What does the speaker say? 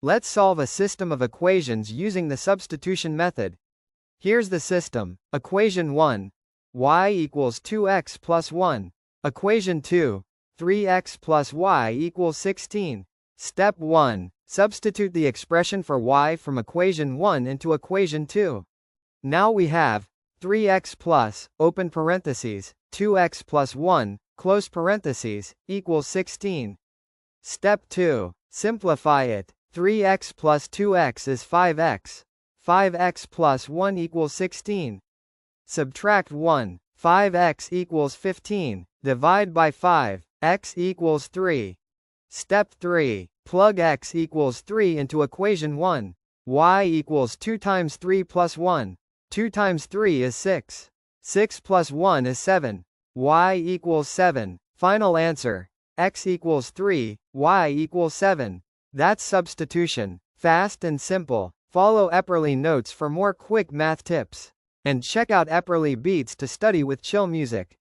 Let's solve a system of equations using the substitution method. Here's the system. Equation 1. Y equals 2x plus 1. Equation 2. 3x plus y equals 16. Step 1. Substitute the expression for y from equation 1 into equation 2. Now we have 3x plus, open parentheses, 2x plus 1, close parentheses, equals 16. Step 2. Simplify it. 3x plus 2x is 5x. 5x plus 1 equals 16. Subtract 1. 5x equals 15. Divide by 5. X equals 3. Step 3. Plug x equals 3 into equation 1. Y equals 2 times 3 plus 1. 2 times 3 is 6. 6 plus 1 is 7. Y equals 7. Final answer. X equals 3, y equals 7. That's substitution. Fast and simple. Follow EpperlyNotes for more quick math tips. And check out EpperlyBeats to study with chill music.